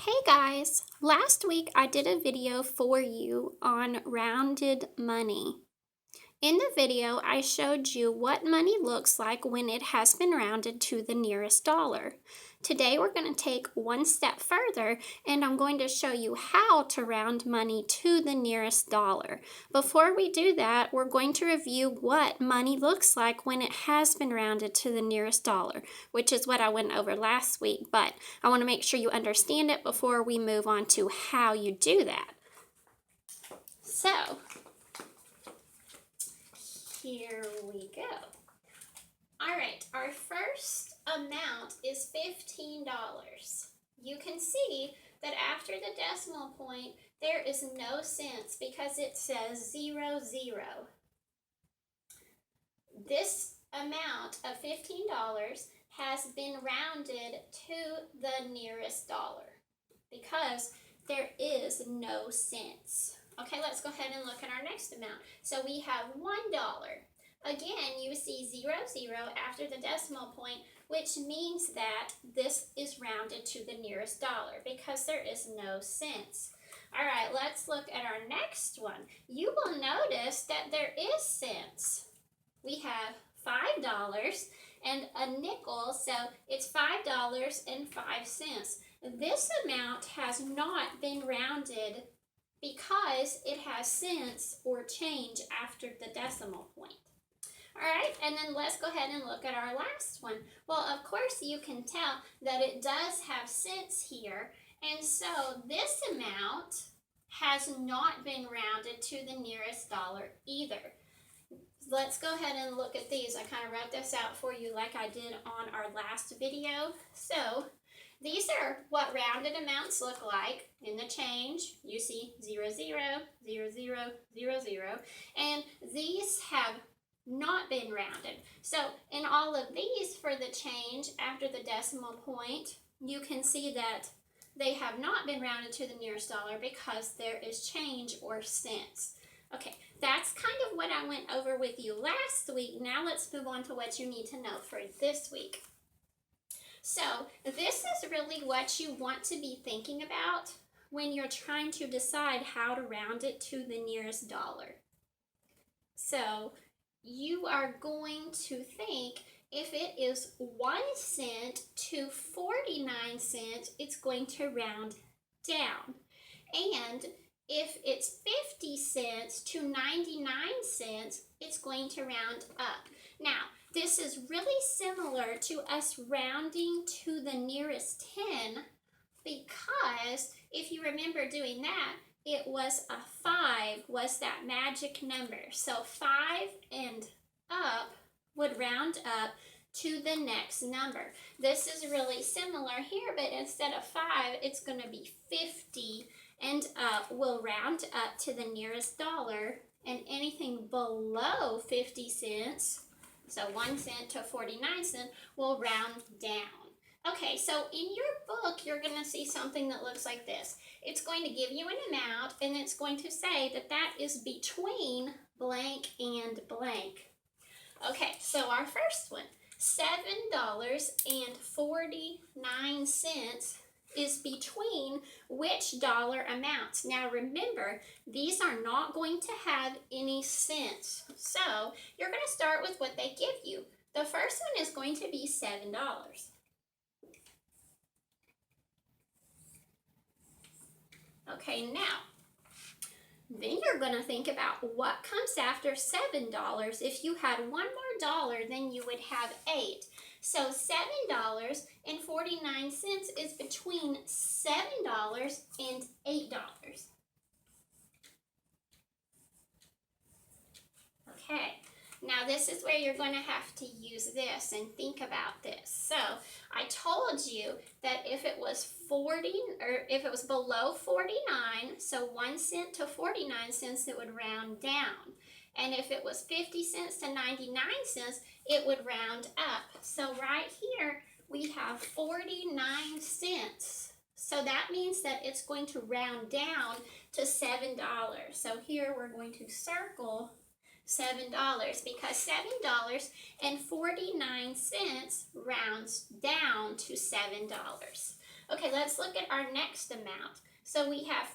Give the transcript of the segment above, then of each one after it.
Hey guys, last week I did a video for you on rounded money. In the video, I showed you what money looks like when it has been rounded to the nearest dollar. Today we're going to take one step further and I'm going to show you how to round money to the nearest dollar. Before we do that, we're going to review what money looks like when it has been rounded to the nearest dollar, which is what I went over last week, but I want to make sure you understand it before we move on to how you do that. So, here we go. All right, our first amount is $15. You can see that after the decimal point, there is no cents because it says 00. This amount of $15 has been rounded to the nearest dollar because there is no cents. Okay, let's go ahead and look at our next amount. So we have $1. Again, you see 00 after the decimal point, which means that this is rounded to the nearest dollar because there is no cents. All right, let's look at our next one. You will notice that there is cents. We have $5 and a nickel, so it's $5.05. This amount has not been rounded because it has cents or change after the decimal point. All right, and then let's go ahead and look at our last one. Well, of course, you can tell that it does have cents here, and so this amount has not been rounded to the nearest dollar either. Let's go ahead and look at these. I kind of wrote this out for you like I did on our last video. So these are what rounded amounts look like in the change. You see 00, 00, 00, 00, and these have not been rounded. So in all of these for the change after the decimal point, you can see that they have not been rounded to the nearest dollar because there is change or cents. Okay, that's kind of what I went over with you last week. Now let's move on to what you need to know for this week. So this is really what you want to be thinking about when you're trying to decide how to round it to the nearest dollar. So you are going to think if it is 1 cent to 49 cents, it's going to round down. And if it's 50 cents to 99 cents, it's going to round up. Now, this is really similar to us rounding to the nearest 10 because if you remember doing that, it was a 5 was that magic number. So 5 and up would round up to the next number. This is really similar here, but instead of 5, it's going to be 50 and up will round up to the nearest dollar, and anything below 50 cents, so 1 cent to 49 cents, will round down. Okay, so in your book, you're going to see something that looks like this. It's going to give you an amount, and it's going to say that that is between blank and blank. Okay, so our first one, $7.49 is between which dollar amounts? Now remember, these are not going to have any cents. So you're going to start with what they give you. The first one is going to be $7. Okay, now, then you're going to think about what comes after $7. If you had one more dollar, then you would have 8. So $7.49 is between $7 and $8. Okay, now this is where you're going to have to use this and think about this. So I told you that if it was below 49, so 1 cent to 49 cents, it would round down. And if it was 50 cents to 99 cents, it would round up. So right here, we have 49 cents. So that means that it's going to round down to $7. So here we're going to circle $7 because $7.49 rounds down to $7. Okay, let's look at our next amount. So we have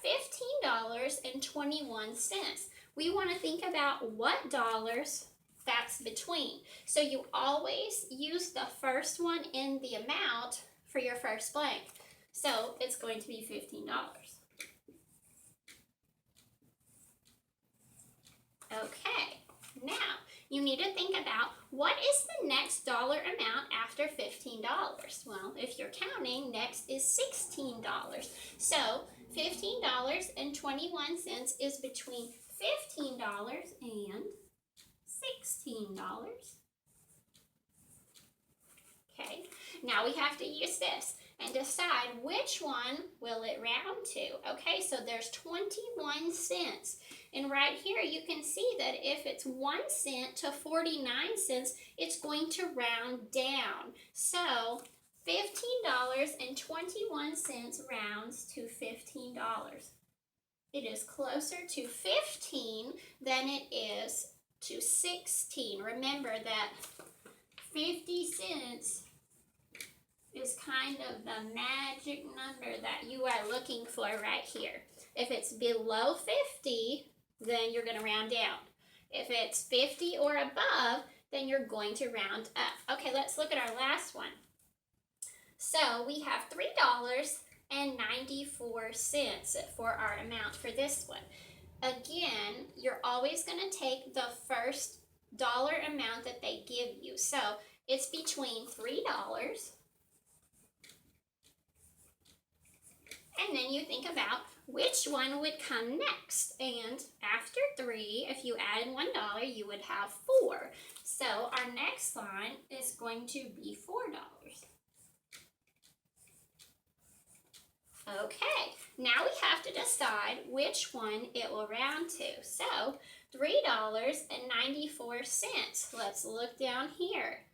$15.21. We want to think about what dollars that's between. So you always use the first one in the amount for your first blank. So it's going to be $15. Okay, now you need to think about what is the next dollar amount after $15? Well, if you're counting, next is $16. So $15.21 is between $15 and $16. Okay, now we have to use this and decide which one will it round to. Okay, so there's 21 cents. And right here you can see that if it's 1 cent to 49 cents, it's going to round down. So $15.21 rounds to $15. It is closer to 15 than it is to 16. Remember that 50 cents is kind of the magic number that you are looking for right here. If it's below 50, then you're going to round down. If it's 50 or above, then you're going to round up. Okay, let's look at our last one. So we have $3.94 for our amount for this one. Again, you're always going to take the first dollar amount that they give you. So it's between $3 and then you think about which one would come next. And after 3, if you added $1, you would have 4. So our next line is going to be $4. Okay, now we have to decide which one it will round to. So $3.94. Let's look down here.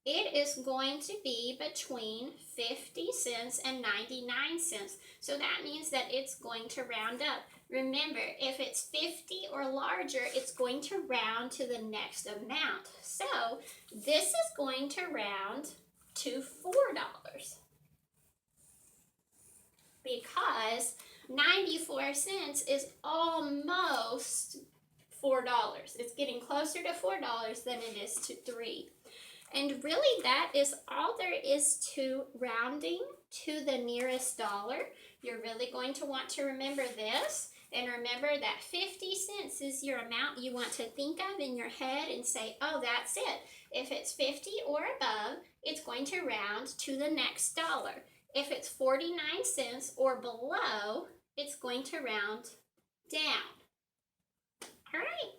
It is going to be between 50 cents and 99 cents. So that means that it's going to round up. Remember, if it's 50 or larger, it's going to round to the next amount. So this is going to round to $4. Because 94 cents is almost $4. It's getting closer to $4 than it is to 3. And really that is all there is to rounding to the nearest dollar. You're really going to want to remember this. And remember that 50 cents is your amount you want to think of in your head and say, oh, that's it. If it's 50 or above, it's going to round to the next dollar. If it's 49 cents or below, it's going to round down. All right.